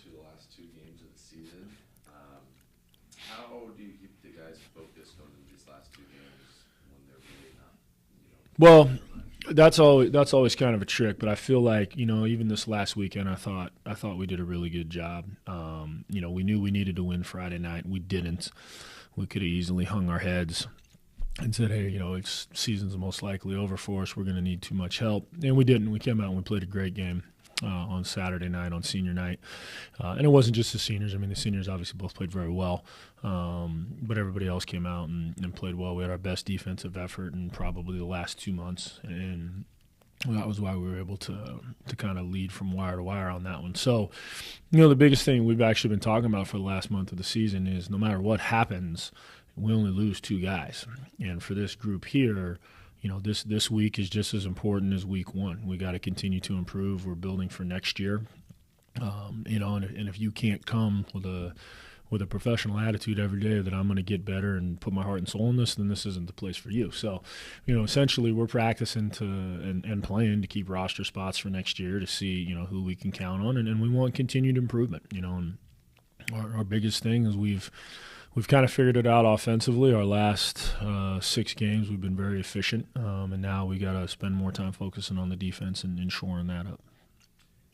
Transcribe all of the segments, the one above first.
to the last two games of the season. How do you keep the guys focused going into these last two games when they're really not, Well, that's always kind of a trick, but I feel like even this last weekend, I thought we did a really good job. We knew we needed to win Friday night. We didn't. We could have easily hung our heads and said, hey, it's season's most likely over for us. We're going to need too much help, and we didn't. We came out and we played a great game on Saturday night, on senior night, and it wasn't just the seniors. I mean, the seniors obviously both played very well, but everybody else came out and played well. We had our best defensive effort in probably the last 2 months, and that was why we were able to kind of lead from wire to wire on that one. So, the biggest thing we've actually been talking about for the last month of the season is no matter what happens, we only lose 2 guys. And for this group here, this week is just as important as week 1. We got to continue to improve. We're building for next year. And if you can't come with a professional attitude every day that I'm going to get better and put my heart and soul in this, then this isn't the place for you. So, essentially we're practicing and playing to keep roster spots for next year to see, who we can count on, and we want continued improvement. And our biggest thing is we've kind of figured it out offensively. Our last 6 games we've been very efficient, and now we got to spend more time focusing on the defense and shoring that up.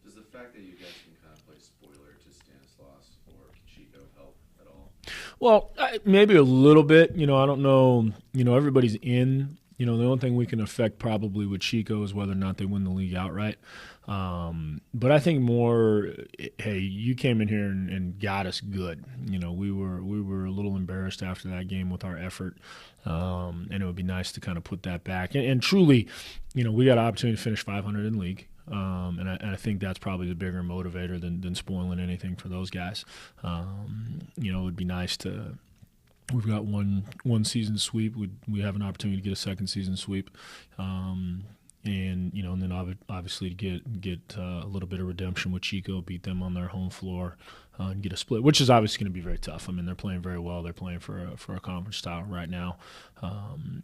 Does the fact that you guys can kind of play spoiler to Stanislaus or Chico help at all? Well, maybe a little bit. I don't know. Everybody's in. The only thing we can affect probably with Chico is whether or not they win the league outright. But I think more, hey, you came in here and got us good. We were a little embarrassed after that game with our effort, and it would be nice to kind of put that back. And truly, we got an opportunity to finish 500 in league. And I think that's probably the bigger motivator than spoiling anything for those guys. It would be nice to. We've got one season sweep. We have an opportunity to get a second season sweep, and then obviously to get a little bit of redemption with Chico, beat them on their home floor, and get a split, which is obviously going to be very tough. I mean, they're playing very well. They're playing for a conference style right now.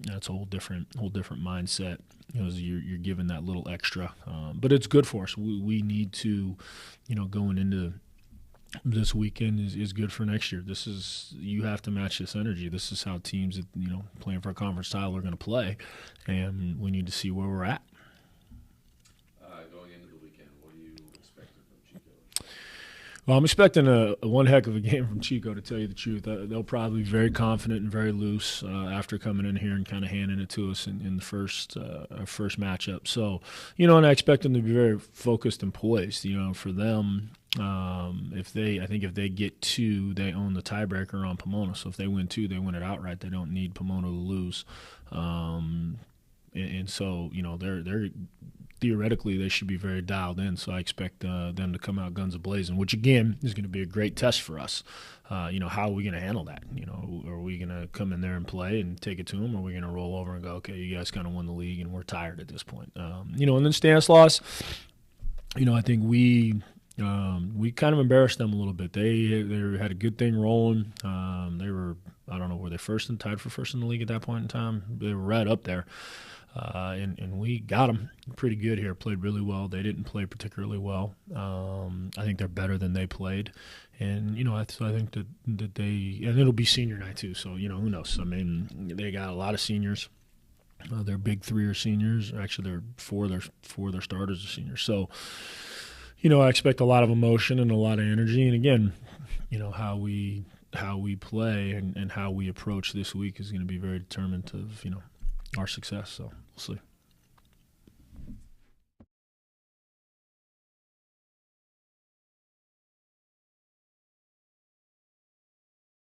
That's a whole different mindset. You're given that little extra, but it's good for us. We need to, going into this weekend is good for next year. You have to match this energy. This is how teams that playing for a conference style are going to play, and we need to see where we're at. Going into the weekend, what are you expecting from Chico? Well, I'm expecting a one heck of a game from Chico, to tell you the truth. They'll probably be very confident and very loose after coming in here and kind of handing it to us in the first matchup. So, and I expect them to be very focused and poised. For them. If they get 2, they own the tiebreaker on Pomona. So if they win 2, they win it outright. They don't need Pomona to lose, and so they're theoretically they should be very dialed in. So I expect them to come out guns a-blazing, which again is going to be a great test for us. How are we going to handle that? Are we going to come in there and play and take it to them, or are we going to roll over and go, okay, you guys kind of won the league and we're tired at this point? And then Stanislaus, I think we kind of embarrassed them a little bit. They had a good thing rolling. They were, I don't know, were they tied for first in the league at that point in time? They were right up there. And we got them pretty good here, played really well. They didn't play particularly well. I think they're better than they played. And, I think that they – and it'll be senior night too, so, who knows. I mean, they got a lot of seniors. Their big 3 are seniors. Actually, four of their starters are seniors. So – I expect a lot of emotion and a lot of energy. And again, how we play and how we approach this week is going to be very determinant of, our success. So we'll see.